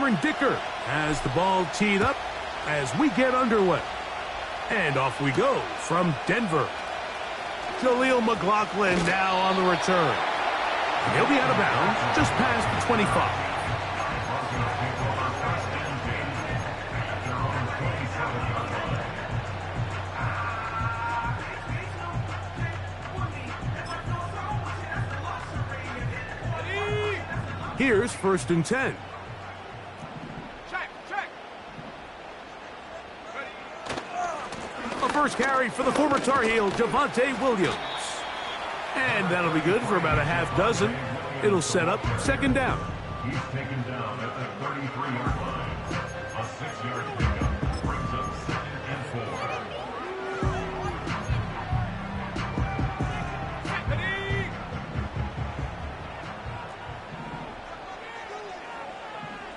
Cameron Dicker has the ball teed up as we get underway. And off we go from Denver. Jaleel McLaughlin now on the return. He'll be out of bounds just past the 25. Here's 1st and 10. A first carry for the former Tar Heel, Javonte Williams. And that'll be good for about a half dozen. It'll set up 2nd down. He's taken down at the 33-yard line. A 6-yard pickup brings up 2nd and 4.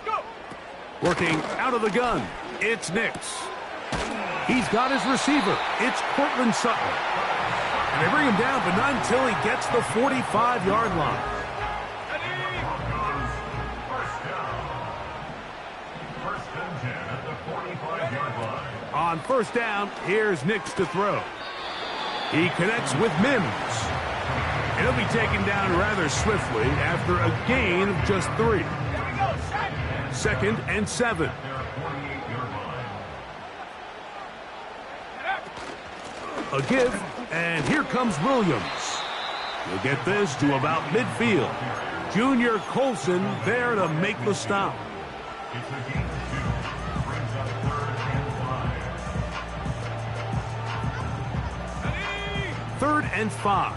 Go! Working out of the gun, it's Nix. He's got his receiver. It's Cortland Sutton. And they bring him down, but not until he gets the 45-yard line. First and 10 at the 45-yard line. On 1st down, here's Nix to throw. He connects with Mims. And he'll be taken down rather swiftly after a gain of just 3. 2nd and 7. A give, and here comes Williams. He'll get this to about midfield. Junior Colson there to make the stop. It's a gain of 2. Brings up 3rd and 5. 3rd and 5.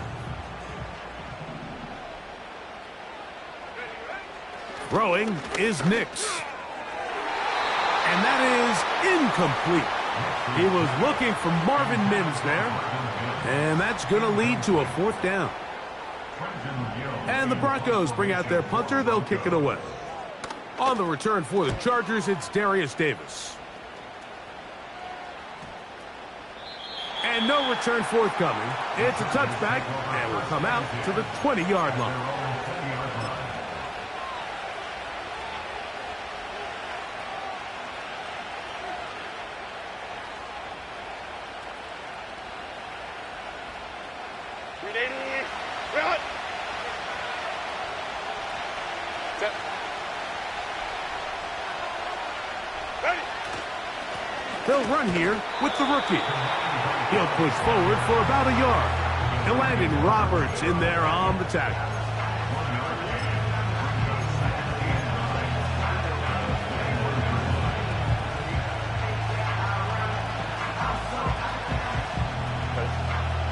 Throwing is Nix. And that is incomplete. He was looking for Marvin Mims there. And that's going to lead to a 4th down. And the Broncos bring out their punter. They'll kick it away. On the return for the Chargers, it's Darius Davis. And no return forthcoming. It's a touchback, and will come out to the 20-yard line. They'll run here with the rookie. He'll push forward for about a yard. And Landon Roberts in there on the tackle.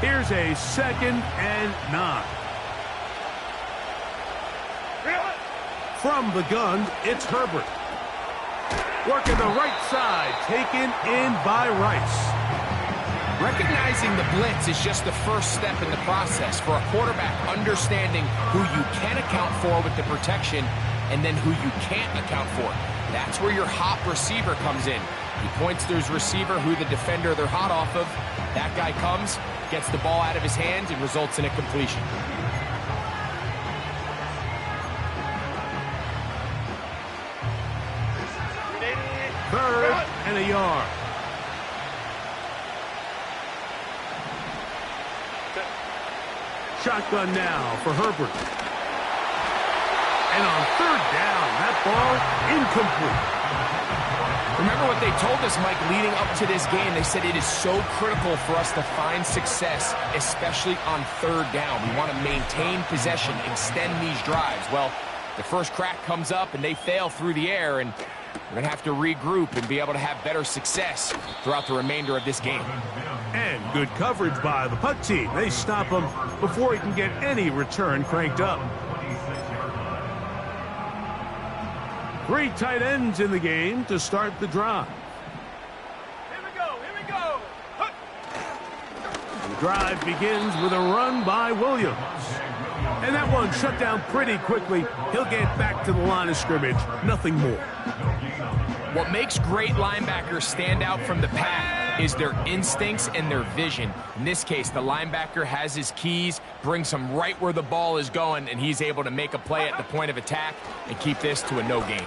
Here's a 2nd and 9. From the gun, it's Herbert. Working the right side, taken in by Rice. Recognizing the blitz is just the first step in the process for a quarterback, understanding who you can account for with the protection and then who you can't account for. That's where your hot receiver comes in. He points to his receiver, who the defender they're hot off of. That guy comes, gets the ball out of his hands, and results in a completion. Third and a yard. Shotgun now for Herbert. And on 3rd down, that ball incomplete. Remember what they told us, Mike, leading up to this game. They said it is so critical for us to find success, especially on 3rd down. We want to maintain possession, extend these drives. Well, the first crack comes up, and they fail through the air, and we're going to have to regroup and be able to have better success throughout the remainder of this game. And good coverage by the punt team. They stop him before he can get any return cranked up. 3 tight ends in the game to start the drive. Here we go. The drive begins with a run by Williams. And that one shut down pretty quickly. He'll get back to the line of scrimmage. Nothing more. What makes great linebackers stand out from the pack is their instincts and their vision. In this case, the linebacker has his keys, brings him right where the ball is going, and he's able to make a play at the point of attack and keep this to a no gain.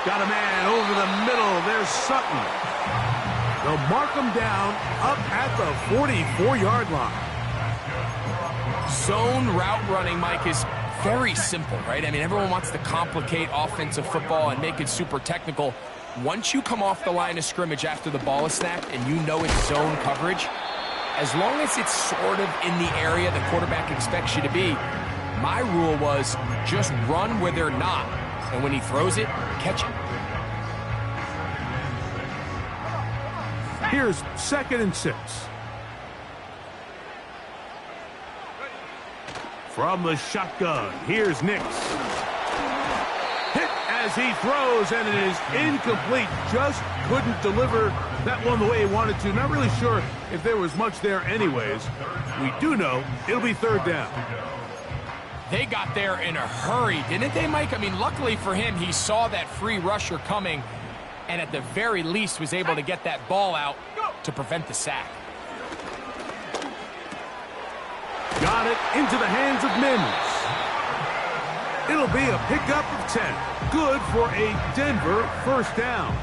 Got a man over the middle. There's Sutton. They'll mark him down up at the 44-yard line. Zone route running, Mike, is very simple, right? I mean, everyone wants to complicate offensive football and make it super technical. Once you come off the line of scrimmage after the ball is snapped and you know it's zone coverage, as long as it's sort of in the area the quarterback expects you to be, my rule was just run where they're not. And when he throws it, catch it. Here's 2nd and 6. From the shotgun, here's Nix. Hit as he throws, and it is incomplete. Just couldn't deliver that one the way he wanted to. Not really sure if there was much there anyways. We do know it'll be 3rd down. They got there in a hurry, didn't they, Mike? I mean, luckily for him, he saw that free rusher coming, and at the very least was able to get that ball out to prevent the sack. Got it into the hands of Mims. It'll be a pickup of 10. Good for a Denver 1st down.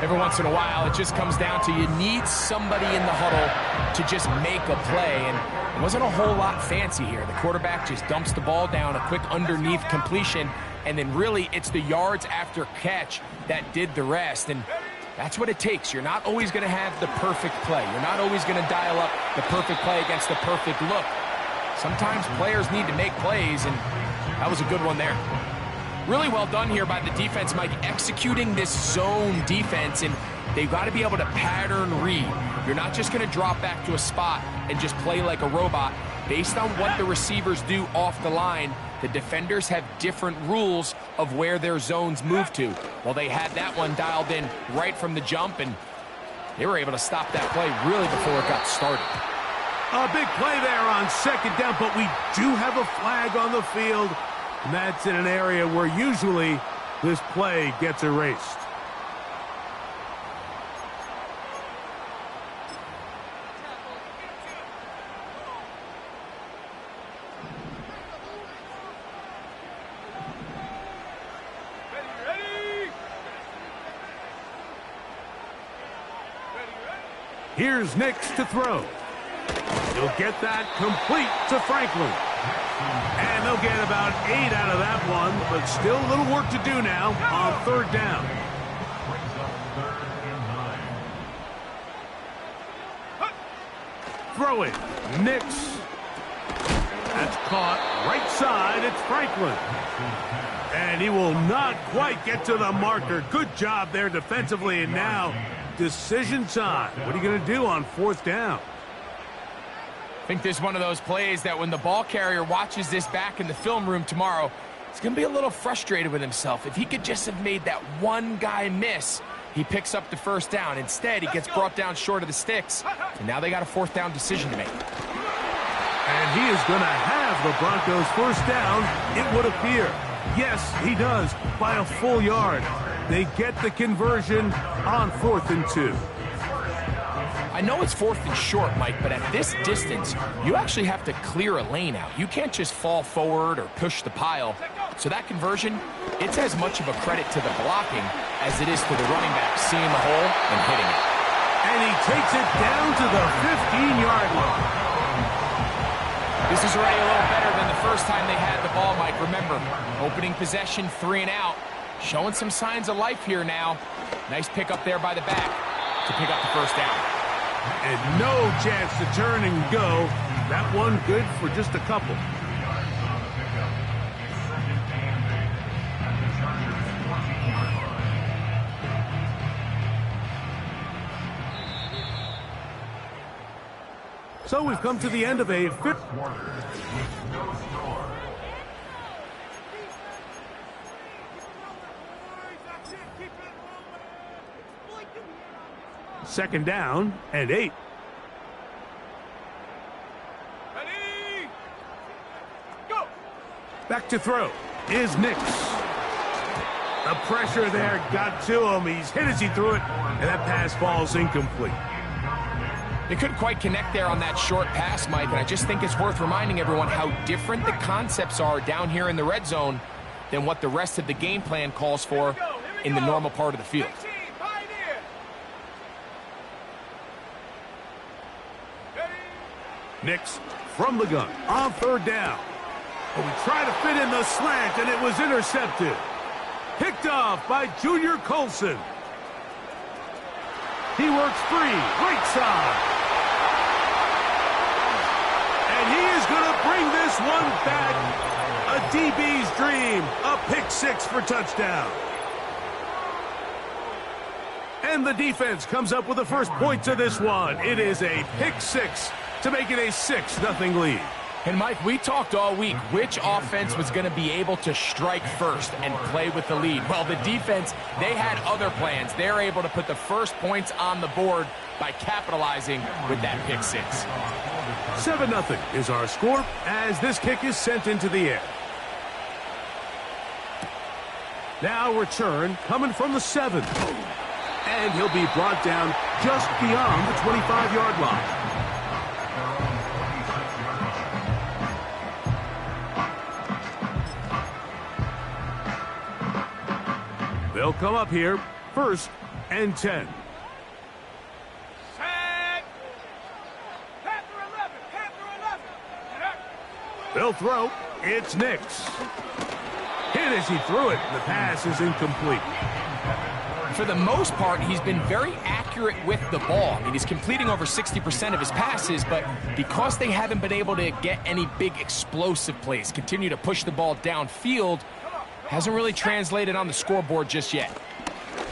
Every once in a while, it just comes down to you need somebody in the huddle to just make a play, and it wasn't a whole lot fancy here. The quarterback just dumps the ball down, a quick underneath completion, and then really it's the yards after catch that did the rest. And that's what it takes. You're not always going to have the perfect play. You're not always going to dial up the perfect play against the perfect look. Sometimes players need to make plays, and that was a good one there. Really well done here by the defense, Mike, executing this zone defense, and they've got to be able to pattern read. You're not just going to drop back to a spot and just play like a robot. Based on what the receivers do off the line, the defenders have different rules of where their zones move to. Well, they had that one dialed in right from the jump, and they were able to stop that play really before it got started. A big play there on 2nd down, but we do have a flag on the field, and that's in an area where usually this play gets erased. Here's Nix to throw. He'll get that complete to Franklin. And they'll get about 8 out of that one, but still a little work to do now on 3rd down. Throw it. Nix. That's caught right side. It's Franklin. And he will not quite get to the marker. Good job there defensively, and now decision time. What are you going to do on 4th down? I think this is one of those plays that when the ball carrier watches this back in the film room tomorrow, he's going to be a little frustrated with himself. If he could just have made that one guy miss, he picks up the 1st down. Instead, he gets brought down short of the sticks, and now they got a 4th down decision to make. And he is going to have the Broncos 1st down, it would appear. Yes, he does, by a full yard. They get the conversion on 4th and 2. I know it's 4th and short, Mike, but at this distance, you actually have to clear a lane out. You can't just fall forward or push the pile. So that conversion, it's as much of a credit to the blocking as it is to the running back seeing the hole and hitting it. And he takes it down to the 15-yard line. This is already a little better than the first time they had the ball, Mike. Remember, opening possession, 3 and out. Showing some signs of life here now. Nice pick up there by the back to pick up the 1st down. And no chance to turn and go. That one good for just a couple. So we've come to the end of a 5th quarter with no score. 2nd down and 8. Ready? Go! Back to throw is Nix. The pressure there got to him. He's hit as he threw it, and that pass falls incomplete. They couldn't quite connect there on that short pass, Mike, and I just think it's worth reminding everyone how different the concepts are down here in the red zone than what the rest of the game plan calls for in the normal part of the field. Nix from the gun on third down. But we try to fit in the slant, and it was intercepted. Picked off by Junior Colson. He works free, right side. And he is going to bring this one back. A DB's dream, a pick six for touchdown. And the defense comes up with the first point to this one. It is a pick six to make it a 6-0 lead. And Mike, we talked all week which offense was going to be able to strike first and play with the lead. Well, the defense, they had other plans. They're able to put the first points on the board by capitalizing with that pick six. 7-0 is our score as this kick is sent into the air. Now return coming from the 7. And he'll be brought down just beyond the 25-yard line. They'll come up here, 1st and 10. Set. Panther 11. Panther 11. They'll throw. It's Nix. Hit as he threw it. The pass is incomplete. For the most part, he's been very accurate with the ball. I mean, he's completing over 60% of his passes, but because they haven't been able to get any big explosive plays, continue to push the ball downfield, hasn't really translated on the scoreboard just yet.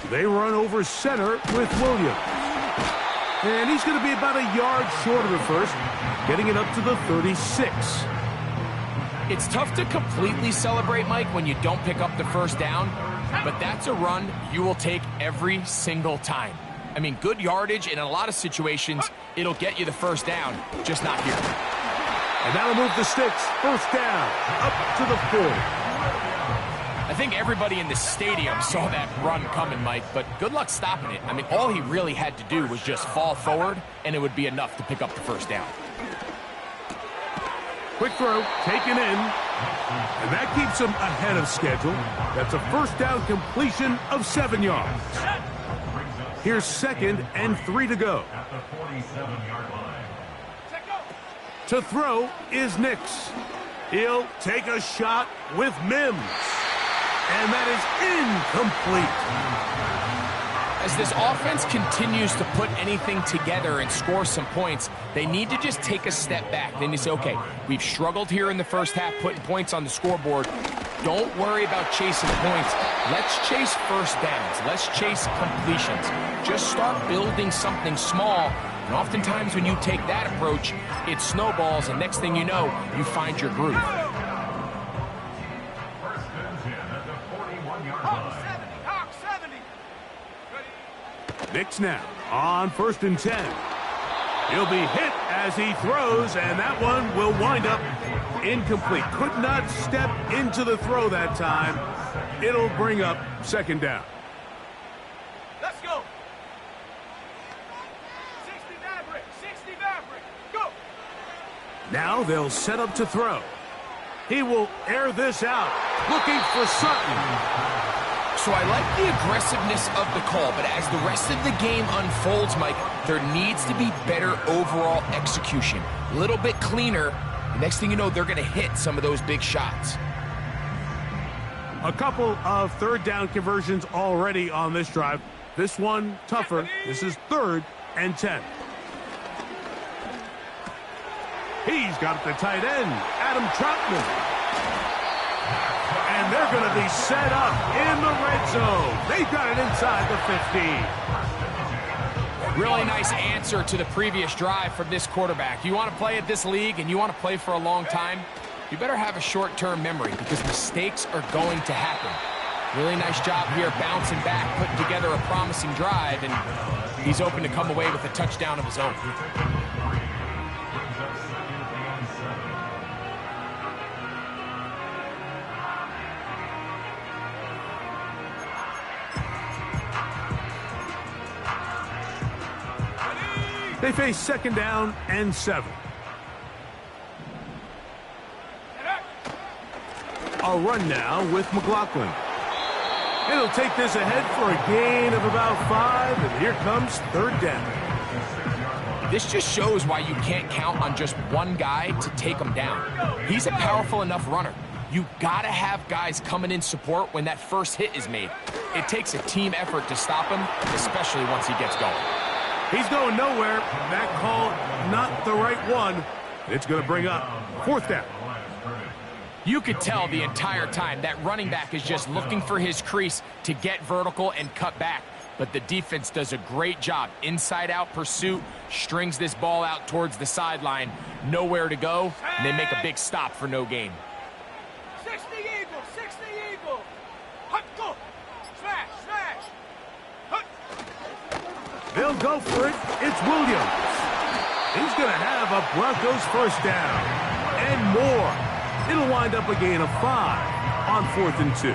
They run over center with Williams. And he's going to be about a yard short of the first, getting it up to the 36. It's tough to completely celebrate, Mike, when you don't pick up the first down, but that's a run you will take every single time. I mean, good yardage in a lot of situations, it'll get you the first down, just not here. And that'll move the sticks. First down, up to the 40. I think everybody in the stadium saw that run coming, Mike, but good luck stopping it. I mean, all he really had to do was just fall forward, and it would be enough to pick up the first down. Quick throw, taken in, and that keeps him ahead of schedule. That's a first down completion of 7 yards. Here's 2nd and 3 to go. At the 47-yard line. To throw is Nix. He'll take a shot with Mims. And that is incomplete. As this offense continues to put anything together and score some points, they need to just take a step back. Then you say, okay, we've struggled here in the first half putting points on the scoreboard. Don't worry about chasing points. Let's chase first downs. Let's chase completions. Just start building something small. And oftentimes when you take that approach, it snowballs, and next thing you know, you find your groove. Nix now on 1st and 10. He'll be hit as he throws, and that one will wind up incomplete. Could not step into the throw that time. It'll bring up 2nd down. Let's go. 60 Maverick. 60 Maverick. Go. Now they'll set up to throw. He will air this out, looking for Sutton. So I like the aggressiveness of the call, but as the rest of the game unfolds, Mike, there needs to be better overall execution. A little bit cleaner. The next thing you know, they're going to hit some of those big shots. A couple of 3rd down conversions already on this drive. This one tougher. This is 3rd and 10. He's got the tight end, Adam Troutman. And they're going to be set up in the red zone. They've got it inside the 15. Really nice answer to the previous drive from this quarterback. You want to play at this league and you want to play for a long time, you better have a short-term memory because mistakes are going to happen. Really nice job here bouncing back, putting together a promising drive, and he's open to come away with a touchdown of his own. They face 2nd down and 7. a run now with McLaughlin. And he'll take this ahead for a gain of about 5, and here comes third down. This just shows why you can't count on just one guy to take him down. He's a powerful enough runner. You gotta have guys coming in support when that first hit is made. It takes a team effort to stop him, especially once he gets going. He's going nowhere. That call, not the right one. It's going to bring up fourth down. You could tell the entire time that running back is just looking for his crease to get vertical and cut back. But the defense does a great job. Inside-out pursuit, strings this ball out towards the sideline. Nowhere to go, and they make a big stop for no gain. 60 Eagle, 60 Eagle. Hut, go. Smash, smash. Hut. They'll go for it. It's Williams. He's going to have a Broncos first down and more. It'll wind up a gain of 5 on 4th and 2.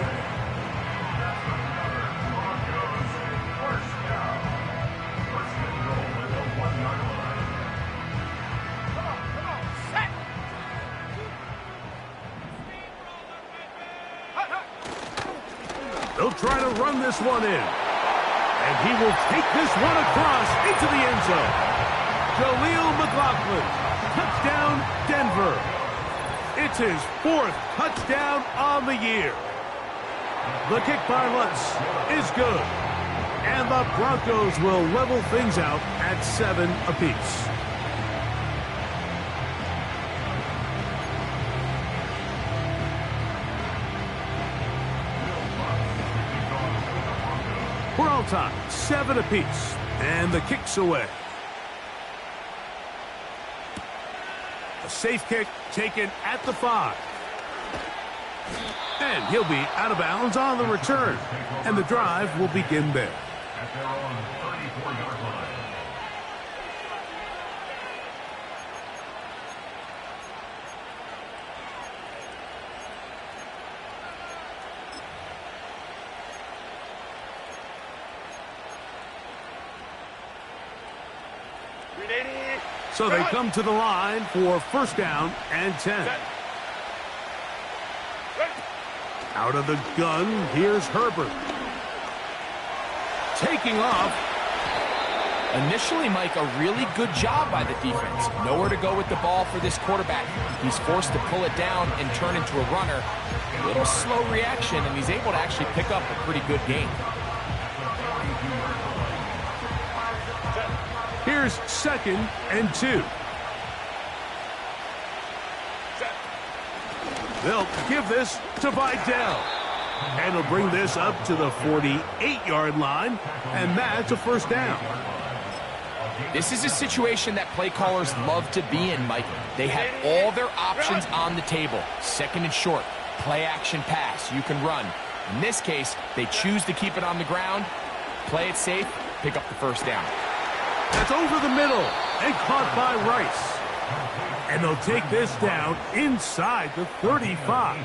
They'll try to run this one in. And he will take this one across into the end zone. Jaleel McLaughlin, touchdown Denver. It's his 4th touchdown on the year. The kick by Lutz is good. And the Broncos will level things out at 7 apiece. We're all tied, 7 apiece. And the kick's away. A safe kick taken at the 5. And he'll be out of bounds on the return. And the drive will begin there. At their own 34-yard line. So they come to the line for first down and 10. Out of the gun, here's Herbert. Taking off. Initially, Mike, a really good job by the defense. Nowhere to go with the ball for this quarterback. He's forced to pull it down and turn into a runner. A little slow reaction, and he's able to actually pick up a pretty good gain. Here's 2nd and 2. They'll give this to Vidal. And he'll bring this up to the 48-yard line. And that's a first down. This is a situation that play callers love to be in, Mike. They have all their options on the table. 2nd and short, play action pass, you can run. In this case, they choose to keep it on the ground, play it safe, pick up the first down. That's over the middle and caught by Rice. And they'll take this down inside the 35.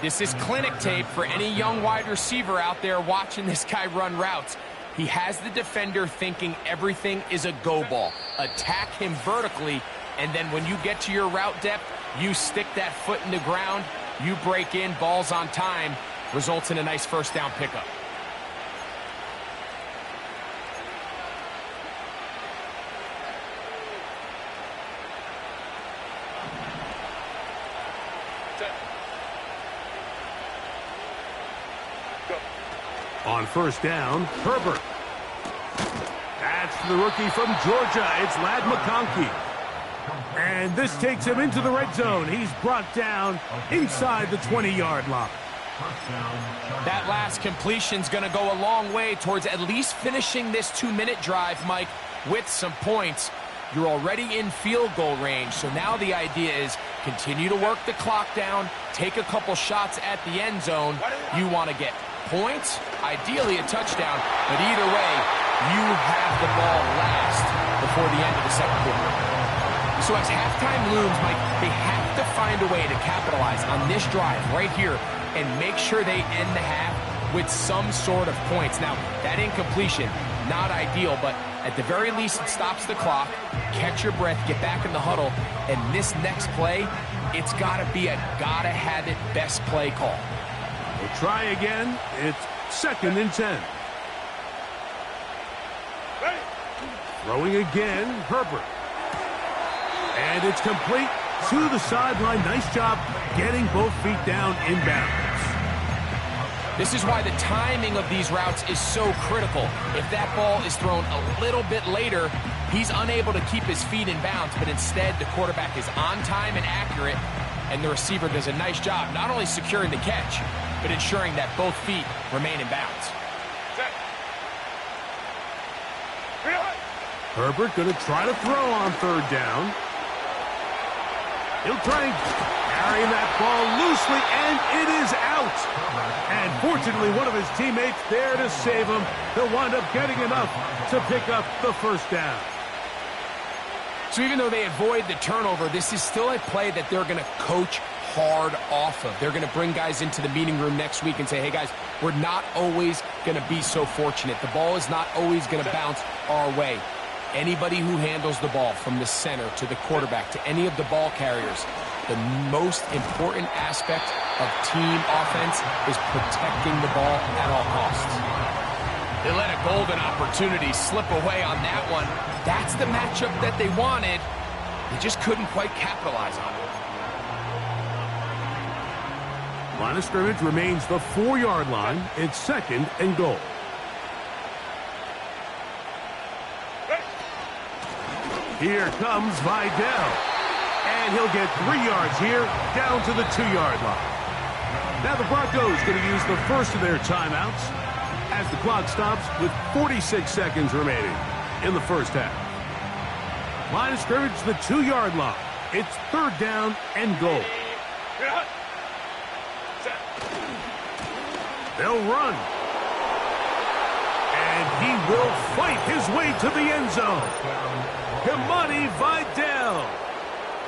This is clinic tape for any young wide receiver out there watching this guy run routes. He has the defender thinking everything is a go ball. Attack him vertically, and then when you get to your route depth, you stick that foot in the ground, you break in, balls on time, results in a nice first down pickup. On first down, Herbert. That's the rookie from Georgia. It's Lad McConkey. And this takes him into the red zone. He's brought down inside the 20-yard line. That last completion's going to go a long way towards at least finishing this 2-minute drive, Mike, with some points. You're already in field goal range, so now the idea is continue to work the clock down, take a couple shots at the end zone. You want to get points, ideally a touchdown, but either way, you have the ball last before the end of the second quarter. So as halftime looms, Mike, they have to find a way to capitalize on this drive right here and make sure they end the half with some sort of points. Now, that incompletion, not ideal, but At the very least, it stops the clock. Catch your breath, get back in the huddle, and this next play, it's got to be a gotta-have-it best play call. We'll try again. It's 2nd and 10. Ready? Throwing again, Herbert. And it's complete to the sideline. Nice job getting both feet down inbounds. This is why the timing of these routes is so critical. If that ball is thrown a little bit later, he's unable to keep his feet in bounds, but instead the quarterback is on time and accurate, and the receiver does a nice job not only securing the catch, but ensuring that both feet remain in bounds. Set. Reload. Herbert going to try to throw on 3rd down. He'll try and carry that ball loosely, and it is out. And fortunately, one of his teammates there to save him. He'll wind up getting enough to pick up the 1st down. So even though they avoid the turnover, this is still a play that they're going to coach hard off of. They're going to bring guys into the meeting room next week and say, hey, guys, we're not always going to be so fortunate. The ball is not always going to bounce our way. Anybody who handles the ball from the center to the quarterback to any of the ball carriers, the most important aspect of team offense is protecting the ball at all costs. They let a golden opportunity slip away on that one. That's the matchup that they wanted. They just couldn't quite capitalize on it. Line of scrimmage remains the 4-yard line. It's 2nd and goal. Here comes Vidal. And he'll get 3 yards here, down to the 2-yard line. Now the Broncos going to use the first of their timeouts as the clock stops with 46 seconds remaining in the first half. Line of scrimmage, the 2-yard line. It's 3rd down and goal. They'll run. And he will fight his way to the end zone. Kimani Vidal.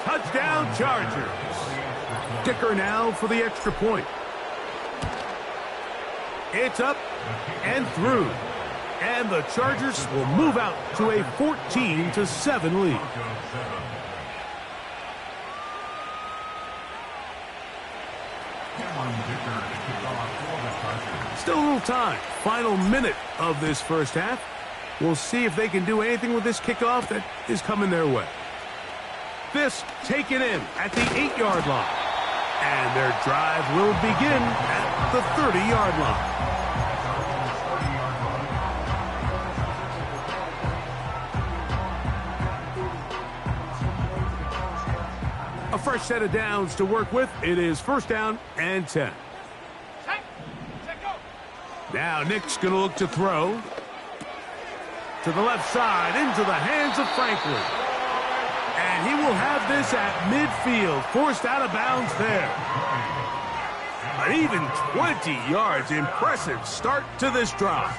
Touchdown, Chargers. Kicker now for the extra point. It's up and through. And the Chargers will move out to a 14-7 lead. Still a little time. Final minute of this first half. We'll see if they can do anything with this kickoff that is coming their way. This taken in at the 8-yard line. And their drive will begin at the 30-yard line. A fresh set of downs to work with. It is 1st down and 10. Now Nick's going to look to throw. To the left side, into the hands of Franklin. And he will have this at midfield, forced out of bounds there. An even 20 yards. Impressive start to this drive.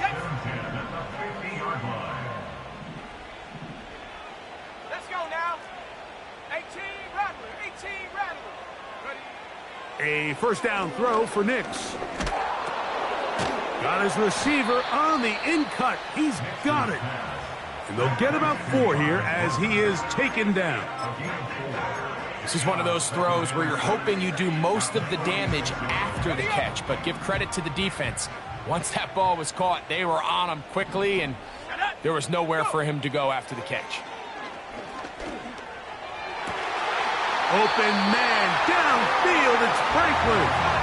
Let's go now. 18 Rattler, 18 Rattler. Ready? A 1st down throw for Nix. Got his receiver on the in-cut. He's got it. And they'll get about 4 here as he is taken down. This is one of those throws where you're hoping you do most of the damage after the catch, but give credit to the defense. Once that ball was caught, they were on him quickly, and there was nowhere for him to go after the catch. Open man downfield. It's Franklin.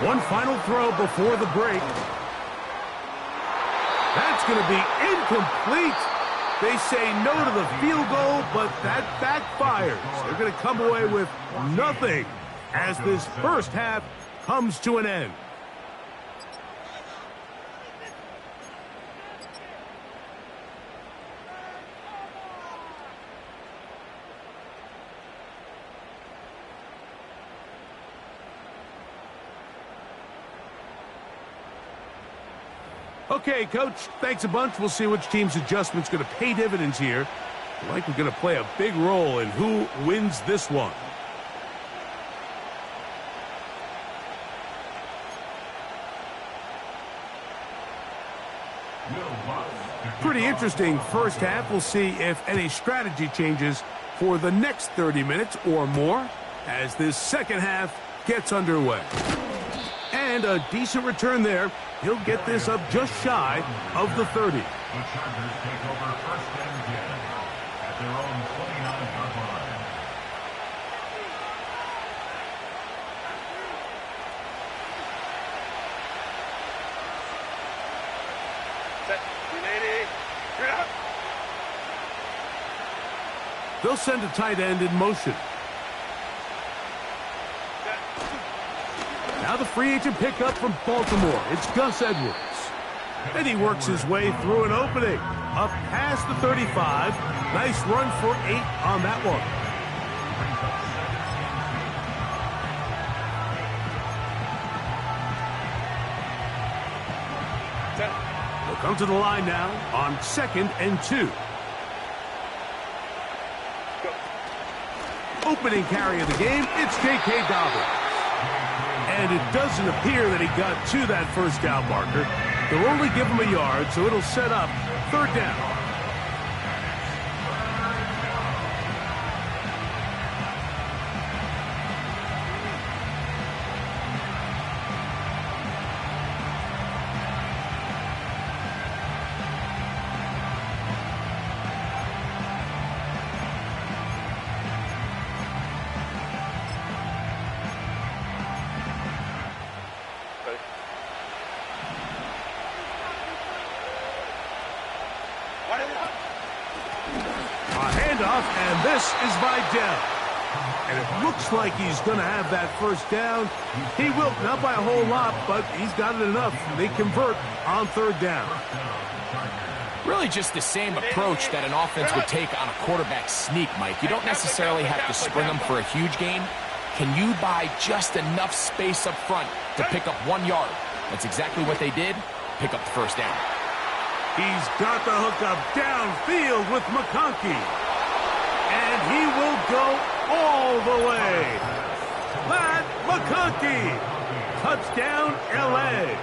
One final throw before the break. That's going to be incomplete. They say no to the field goal, but that backfires. They're going to come away with nothing as this first half comes to an end. Okay, Coach, thanks a bunch. We'll see which team's adjustment's going to pay dividends here. Likely going to play a big role in who wins this one. Pretty interesting first half. We'll see if any strategy changes for the next 30 minutes or more as this second half gets underway. And a decent return there. He'll get this up just shy of the 30. The Chargers take over first and 10 at their own 29-yard line. Set. 380. Get up. They'll send a tight end in motion. Now the free agent pickup from Baltimore. It's Gus Edwards. And he works his way through an opening. Up past the 35. Nice run for 8 on that one. They'll come to the line now on 2nd and 2. Opening carry of the game, it's J.K. Dobbins. And it doesn't appear that he got to that first down marker. They'll only give him a yard, so it'll set up 3rd down. A handoff, and this is Vidal. And it looks like he's going to have that first down. He will, not by a whole lot, but he's got it enough. They convert on 3rd down. Really just the same approach that an offense would take on a quarterback sneak, Mike. You don't necessarily have to spring them for a huge gain. Can you buy just enough space up front to pick up 1 yard? That's exactly what they did. Pick up the first down. He's got the hookup downfield with McConkey. And he will go all the way. Matt McConkey. Touchdown, L.A.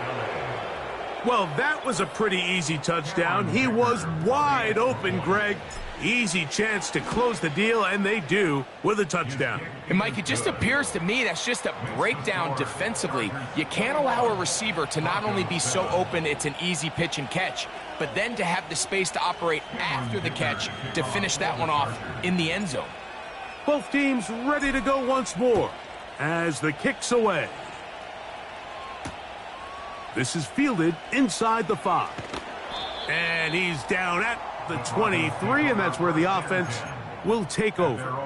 Well, that was a pretty easy touchdown. He was wide open, Greg. Easy chance to close the deal, and they do with a touchdown. And, Mike, it just appears to me that's just a breakdown defensively. You can't allow a receiver to not only be so open it's an easy pitch and catch, but then to have the space to operate after the catch to finish that one off in the end zone. Both teams ready to go once more as the kick's away. This is fielded inside the 5. And he's down at the 23, and that's where the offense will take over.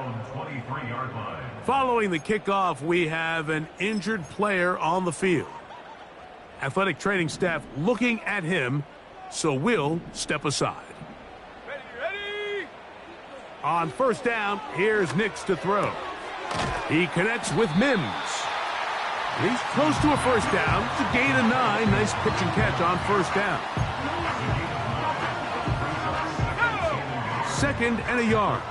Following the kickoff, we have an injured player on the field. Athletic training staff looking at him, so we'll step aside. Ready. On 1st down, here's Nix to throw. He connects with Mims. He's close to a 1st down. It's a gain of 9. Nice pitch and catch on 1st down. 2nd and a yard.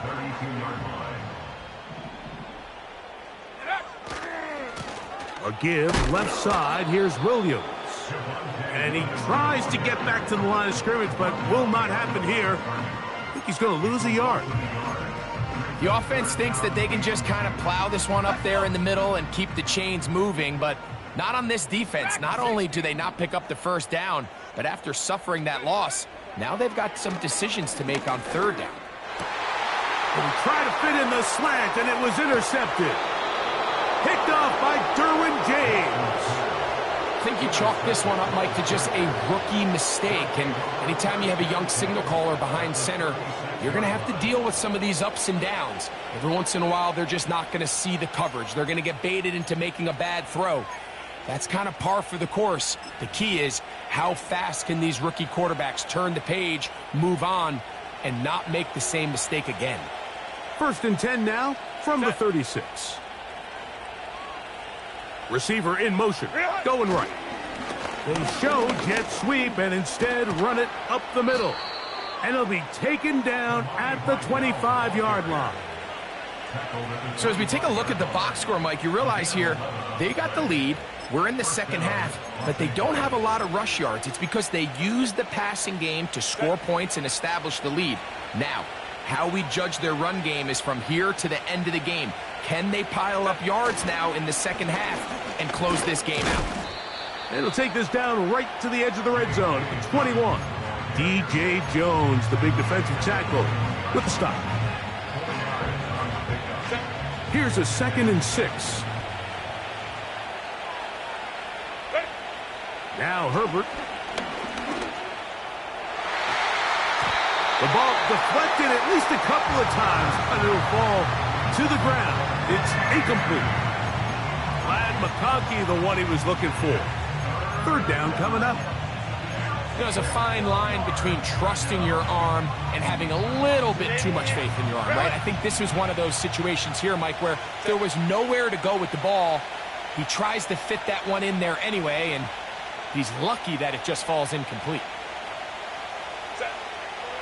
A give left side. Here's Williams. And he tries to get back to the line of scrimmage, but will not happen here. I think he's going to lose a yard. The offense thinks that they can just kind of plow this one up there in the middle and keep the chains moving, but not on this defense. Not only do they not pick up the 1st down, but after suffering that loss, now they've got some decisions to make on 3rd down. And he tried to fit in the slant, and it was intercepted. Picked off by Derwin James. I think you chalk this one up, Mike, to just a rookie mistake. And anytime you have a young signal caller behind center, you're going to have to deal with some of these ups and downs. Every once in a while, they're just not going to see the coverage. They're going to get baited into making a bad throw. That's kind of par for the course. The key is how fast can these rookie quarterbacks turn the page, move on, and not make the same mistake again. 1st and 10 now from the 36. Receiver in motion, going right. They show jet sweep and instead run it up the middle. And it'll be taken down at the 25-yard line. So as we take a look at the box score, Mike, you realize here they got the lead. we're in the second half, but they don't have a lot of rush yards. It's because they use the passing game to score points and establish the lead. Now, how we judge their run game is from here to the end of the game. Can they pile up yards now in the second half and close this game out? It'll take this down right to the edge of the red zone at the 21. DJ Jones, the big defensive tackle, with the stop. Here's a 2nd and 6. Now Herbert. The ball deflected at least a couple of times, and it'll fall to the ground. It's incomplete. Glad McConkey, the one he was looking for. 3rd down coming up. There's a fine line between trusting your arm and having a little bit too much faith in your arm, right? I think this was one of those situations here, Mike, where there was nowhere to go with the ball. He tries to fit that one in there anyway, and he's lucky that it just falls incomplete.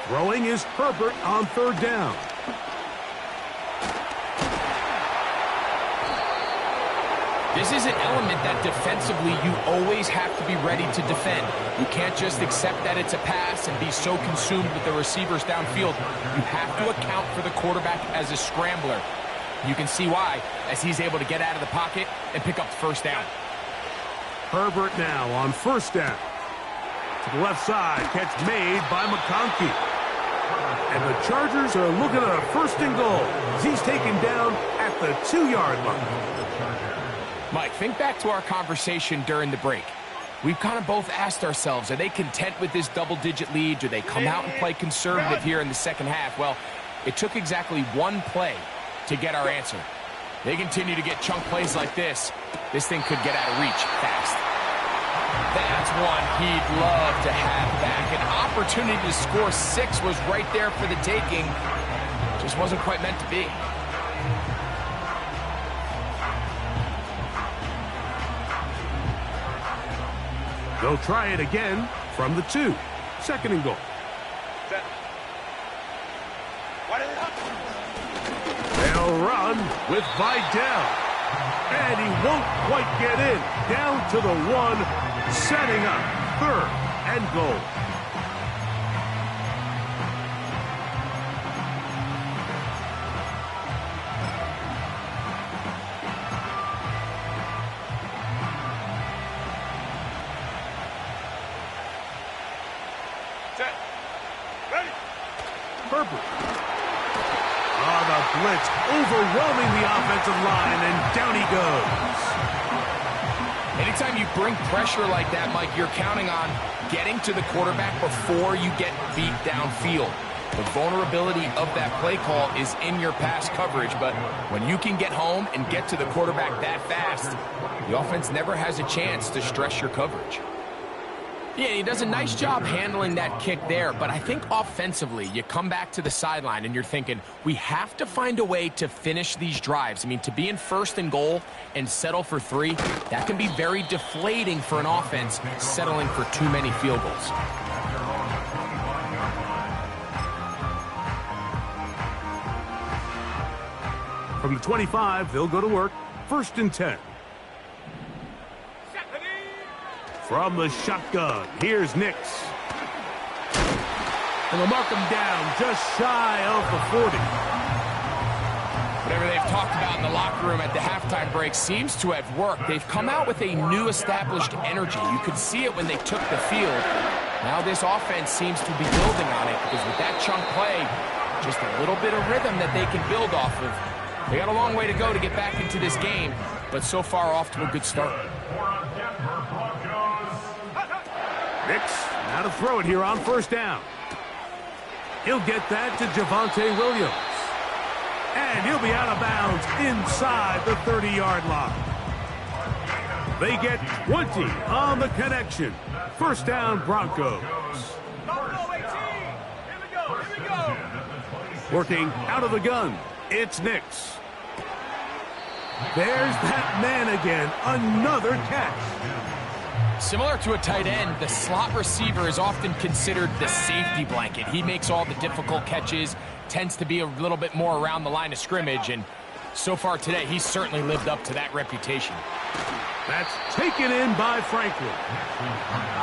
Throwing is Herbert on 3rd down. This is an element that defensively you always have to be ready to defend. You can't just accept that it's a pass and be so consumed with the receivers downfield. You have to account for the quarterback as a scrambler. You can see why, as he's able to get out of the pocket and pick up the 1st down. Herbert now on 1st down. To the left side, catch made by McConkey. And the Chargers are looking at a 1st and goal as he's taken down at the 2-yard line. Mike, think back to our conversation during the break. We've kind of both asked ourselves, are they content with this double-digit lead? Do they come out and play conservative here in the second half? Well, it took exactly one play to get our answer. They continue to get chunk plays like this. This thing could get out of reach fast. That's one he'd love to have back. An opportunity to score 6 was right there for the taking. Just wasn't quite meant to be. They'll try it again from the 2. 2nd and goal. They'll run with Vidal. And he won't quite get in. Down to the 1, setting up 3rd and goal. Herbert. Oh, the blitz overwhelming the offensive line, and down he goes. Anytime you bring pressure like that, Mike, you're counting on getting to the quarterback before you get beat downfield. The vulnerability of that play call is in your pass coverage, but when you can get home and get to the quarterback that fast, the offense never has a chance to stress your coverage. Yeah, he does a nice job handling that kick there, but I think offensively, you come back to the sideline and you're thinking, we have to find a way to finish these drives. I mean, to be in 1st and goal and settle for 3, that can be very deflating for an offense settling for too many field goals. From the 25, they'll go to work. 1st and 10. From the shotgun, here's Nix. And they'll mark him down just shy of the 40. Whatever they've talked about in the locker room at the halftime break seems to have worked. They've come out with a new established energy. You could see it when they took the field. Now this offense seems to be building on it because with that chunk play, just a little bit of rhythm that they can build off of. They got a long way to go to get back into this game, but so far off to a good start. Nix, now to throw it here on 1st down. He'll get that to Javonte Williams. And he'll be out of bounds inside the 30-yard line. They get 20 on the connection. 1st down, Broncos. Working out of the gun, it's Nix. There's that man again, another catch. Similar to a tight end, the slot receiver is often considered the safety blanket. He makes all the difficult catches, tends to be a little bit more around the line of scrimmage, and so far today, he's certainly lived up to that reputation. That's taken in by Franklin.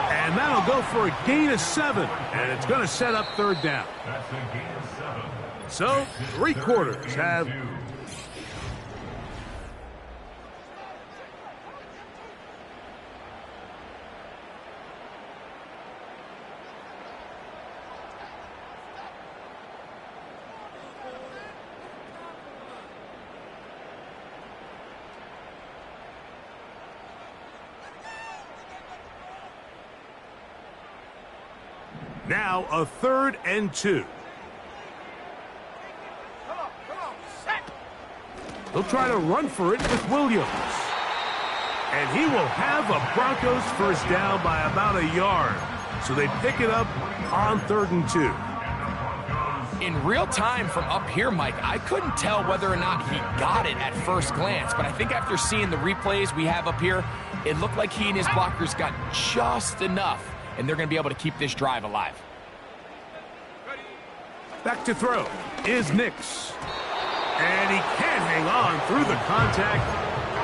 And that'll go for a gain of 7. And it's going to set up third down. That's a gain of 7. So, 3 quarters have... Now a 3rd and 2. Come on, set. They'll try to run for it with Williams. And he will have a Broncos first down by about a yard. So they pick it up on 3rd and 2. In real time from up here, Mike, I couldn't tell whether or not he got it at first glance, but I think after seeing the replays we have up here, it looked like he and his blockers got just enough, and they're going to be able to keep this drive alive. Back to throw is Nix. And he can't hang on through the contact.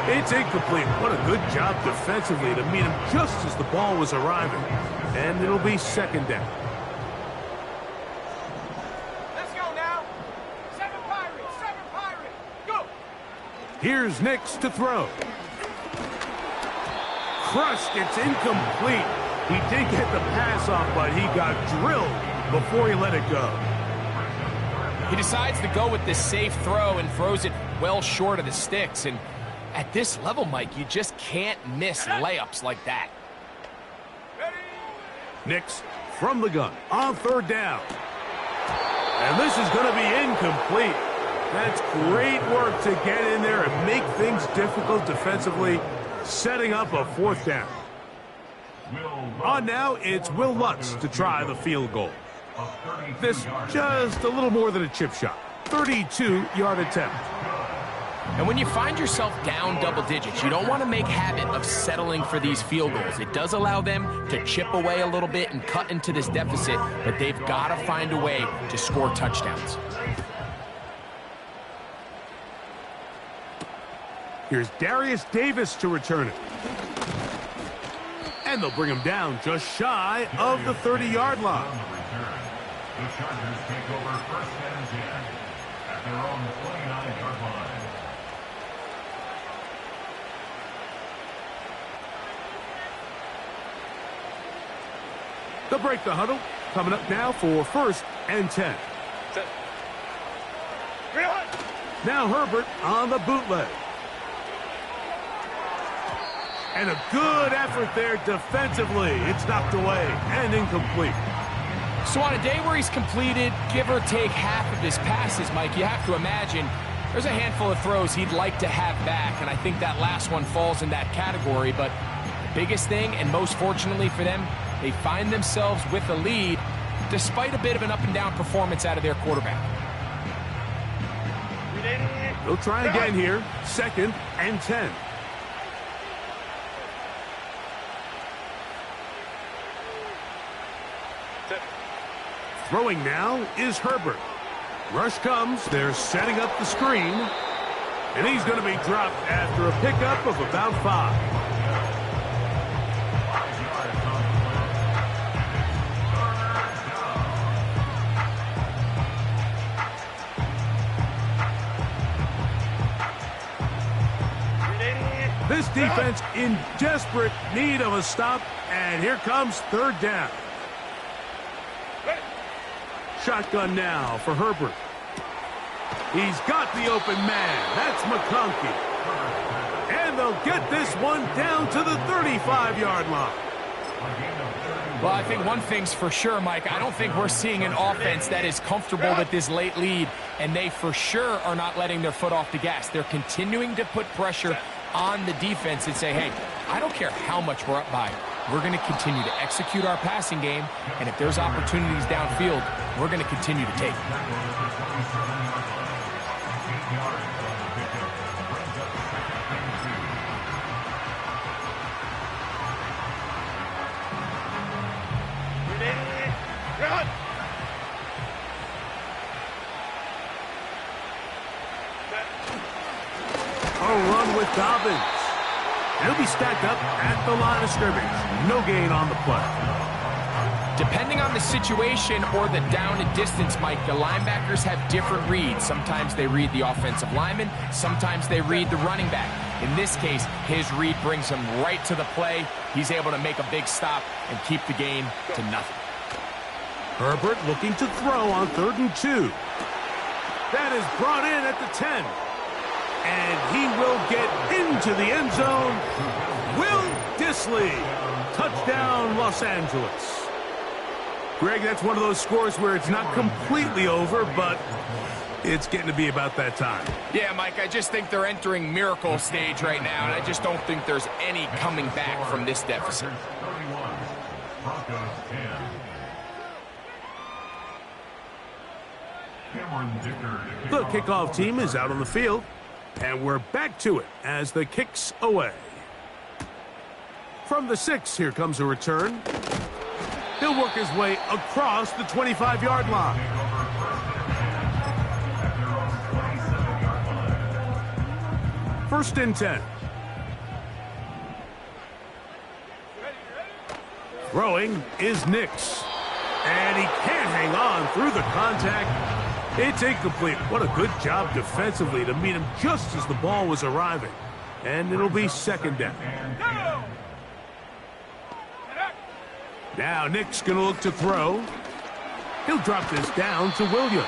It's incomplete. What a good job defensively to meet him just as the ball was arriving. And it'll be 2nd down. Let's go now. 7 Pirates, go. Here's Nix to throw. Crushed, it's incomplete. He did get the pass off, but he got drilled before he let it go. He decides to go with this safe throw and throws it well short of the sticks. And at this level, Mike, you just can't miss layups like that. Nix from the gun on 3rd down. And this is going to be incomplete. That's great work to get in there and make things difficult defensively, setting up a 4th down. On now, it's Will Lutz to try the field goal. This just a little more than a chip shot. 32-yard attempt. And when you find yourself down double digits, you don't want to make habit of settling for these field goals. It does allow them to chip away a little bit and cut into this deficit, but they've got to find a way to score touchdowns. Here's Darius Davis to return it. And they'll bring him down just shy of the 30-yard line. The Chargers take over 1st and 10 at their own 29-yard line. They'll break the huddle. Coming up now for 1st and 10. Set. Now Herbert on the bootleg. And a good effort there defensively. It's knocked away and incomplete. So on a day where he's completed, give or take half of his passes, Mike, you have to imagine there's a handful of throws he'd like to have back, and I think that last one falls in that category. But the biggest thing, and most fortunately for them, they find themselves with a lead despite a bit of an up-and-down performance out of their quarterback. They'll try again here. 2nd and 10. Throwing now is Herbert. Rush comes. They're setting up the screen. And he's going to be dropped after a pickup of about 5. This defense in desperate need of a stop. And here comes 3rd down. Shotgun now for Herbert. He's got the open man. That's McConkey. And they'll get this one down to the 35-yard line. Well, I think one thing's for sure, Mike. I don't think we're seeing an offense that is comfortable with this late lead, and they for sure are not letting their foot off the gas. They're continuing to put pressure on the defense and say, hey, I don't care how much we're up by. We're going to continue to execute our passing game, and if there's opportunities downfield, we're going to continue to take. A run with Dobbins. He'll be stacked up at the line of scrimmage. No gain on the play. Depending on the situation or the down and distance, Mike, the linebackers have different reads. Sometimes they read the offensive lineman. Sometimes they read the running back. In this case, his read brings him right to the play. He's able to make a big stop and keep the gain to nothing. Herbert looking to throw on 3rd and 2. That is brought in at the 10. And he will get into the end zone. Will Dissly. Touchdown, Los Angeles. Greg, that's one of those scores where it's not completely over, but it's getting to be about that time. Yeah, Mike, I just think they're entering miracle stage right now, and I just don't think there's any coming back from this deficit. 31, Broncos 10. Cameron Dicker. The kickoff team is out on the field, and we're back to it as the kick's away. From the 6, here comes a return. He'll work his way across the 25-yard line. First and 10. Throwing is Nix. And he can't hang on through the contact. It's incomplete. What a good job defensively to meet him just as the ball was arriving. And it'll be 2nd down. Now Nick's going to look to throw. He'll drop this down to Williams.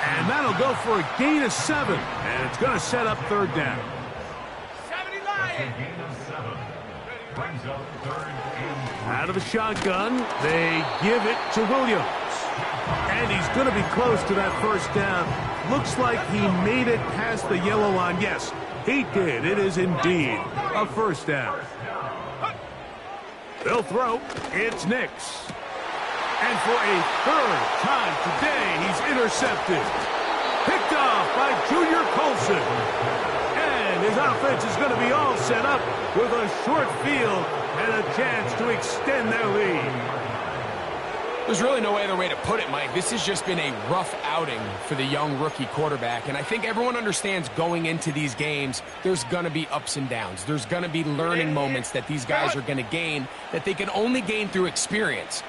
And that'll go for a gain of 7. And it's going to set up 3rd down. 70 Lions. Out of the shotgun, they give it to Williams. And he's going to be close to that 1st down. Looks like he made it past the yellow line. Yes, he did. It is indeed a 1st down. They'll throw. It's Nix. And for a 3rd time today, he's intercepted. Picked off by Junior Colson. And his offense is going to be all set up with a short field and a chance to extend their lead. There's really no other way to put it, Mike. This has just been a rough outing for the young rookie quarterback, and I think everyone understands going into these games, there's going to be ups and downs. There's going to be learning moments that these guys are going to gain that they can only gain through experience.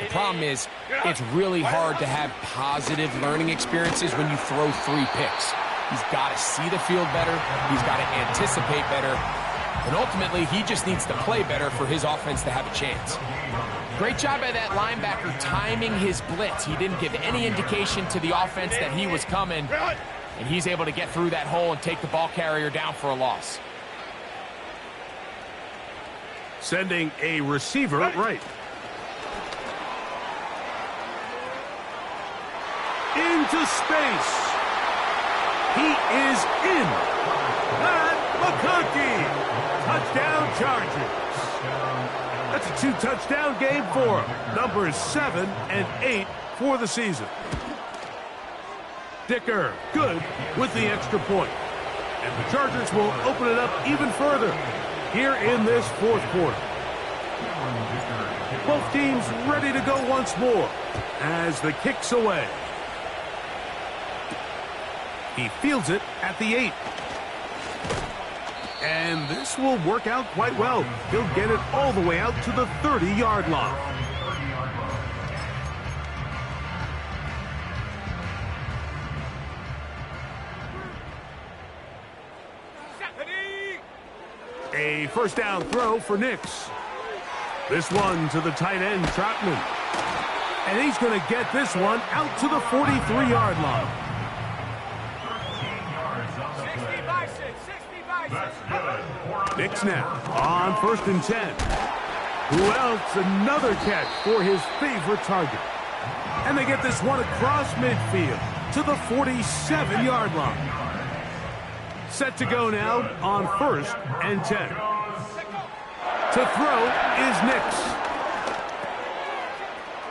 The problem is, it's really hard to have positive learning experiences when you throw 3 picks. He's got to see the field better. He's got to anticipate better. And ultimately, he just needs to play better for his offense to have a chance. Great job by that linebacker timing his blitz. He didn't give any indication to the offense that he was coming. And he's able to get through that hole and take the ball carrier down for a loss. Sending a receiver right. Into space. He is in. Matt McConkey. Touchdown Chargers. That's a 2-touchdown game for him. Numbers 7 and 8 for the season. Dicker, good with the extra point. And the Chargers will open it up even further here in this 4th quarter. Both teams ready to go once more as the kick's away. He fields it at the 8. And this will work out quite well. He'll get it all the way out to the 30-yard line. A 1st down throw for Nix. This one to the tight end, Trotman. And he's going to get this one out to the 43-yard line. 60 by 6, 60 by 6. Good. Nix now on 1st and 10. Who else? Another catch for his favorite target. And they get this one across midfield to the 47-yard line. Set to go now on 1st and 10. To throw is Nix.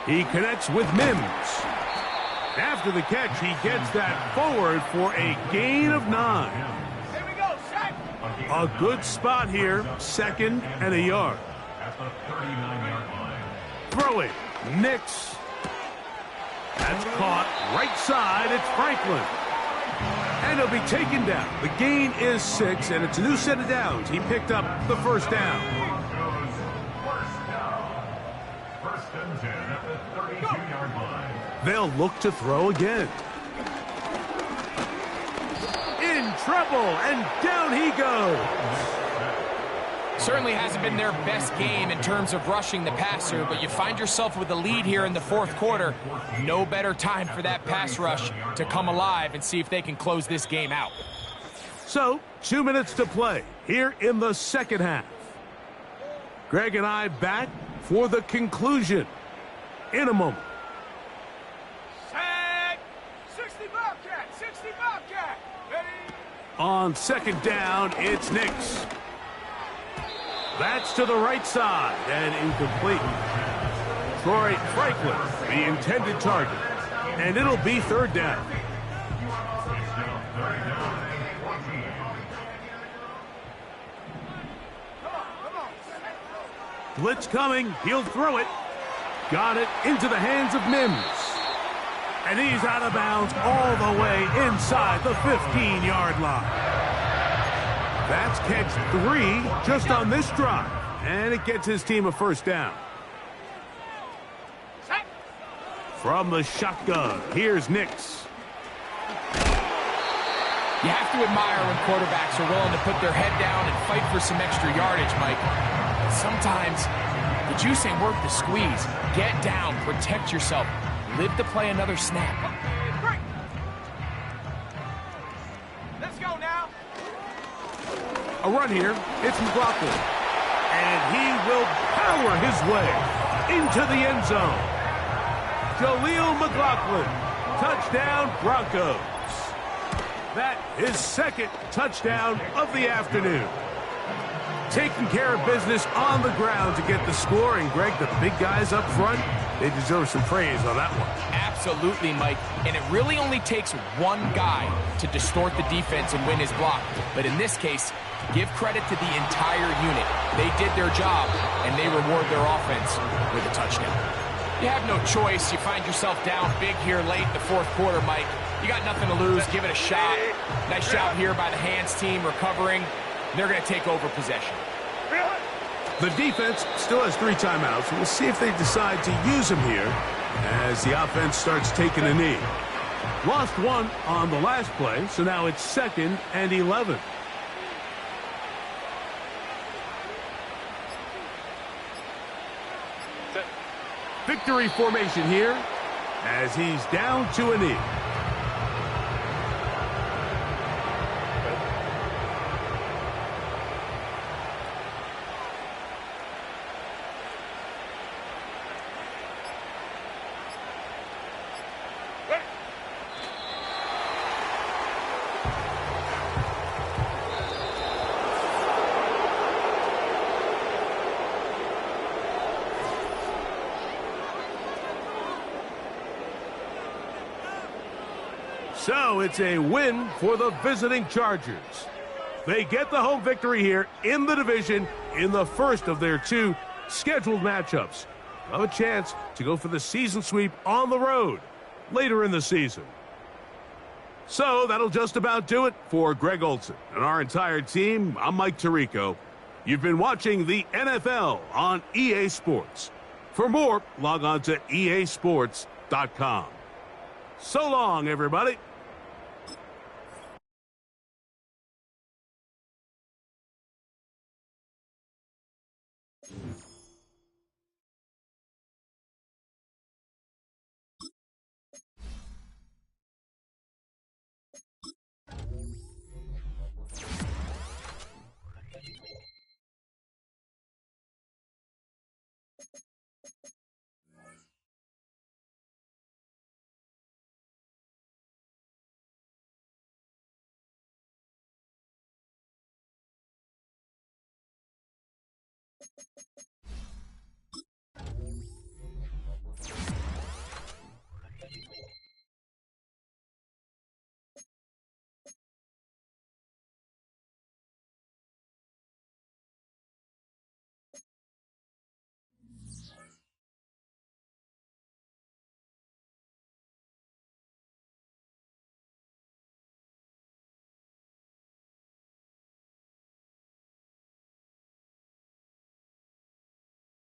He connects with Mims. After the catch, he gets that forward for a gain of 9. Here we go, set. A good spot here, 2nd and a yard. At the 39-yard line. Throwing, Nix. That's caught right side, it's Franklin. And he'll be taken down. The gain is 6, and it's a new set of downs. He picked up the first down. First and 10 at the 32-yard line. They'll look to throw again. In trouble, and down he goes. Certainly hasn't been their best game in terms of rushing the passer, but you find yourself with a lead here in the fourth quarter. No better time for that pass rush to come alive and see if they can close this game out. So, 2 minutes to play here in the second half. Greg and I back for the conclusion in a moment. Set. 60 Bobcat. 60 Bobcat. Ready. On second down, it's Nix. That's to the right side and incomplete. Troy Franklin, the intended target. And it'll be third down. Blitz coming. He'll throw it. Got it into the hands of Mims. And he's out of bounds all the way inside the 15-yard line. That's catch 3 just on this drive. And it gets his team a first down. Set. From the shotgun, here's Nix. You have to admire when quarterbacks are willing to put their head down and fight for some extra yardage, Mike. Sometimes the juice ain't worth the squeeze. Get down, protect yourself, live to play another snap. Break. Let's go now. A run here, it's McLaughlin. And he will power his way into the end zone. Jaleel McLaughlin, touchdown Broncos. That is second touchdown of the afternoon. Taking care of business on the ground to get the score. And Greg, the big guys up front, they deserve some praise on that one. Absolutely, Mike. And it really only takes one guy to distort the defense and win his block. But in this case, give credit to the entire unit. They did their job, and they reward their offense with a touchdown. You have no choice. You find yourself down big here late in the fourth quarter, Mike. You got nothing to lose. Give it a shot. Nice job here by the hands team recovering. They're going to take over possession. The defense still has 3 timeouts. We'll see if they decide to use them here as the offense starts taking a knee. Lost 1 on the last play, so now it's 2nd and 11. Victory formation here as he's down to a knee. So it's a win for the visiting Chargers. They get the home victory here in the division in the first of their 2 scheduled matchups. They'll have a chance to go for the season sweep on the road later in the season. So that'll just about do it for Greg Olson and our entire team. I'm Mike Tirico. You've been watching the NFL on EA Sports. For more, log on to easports.com. So long, everybody.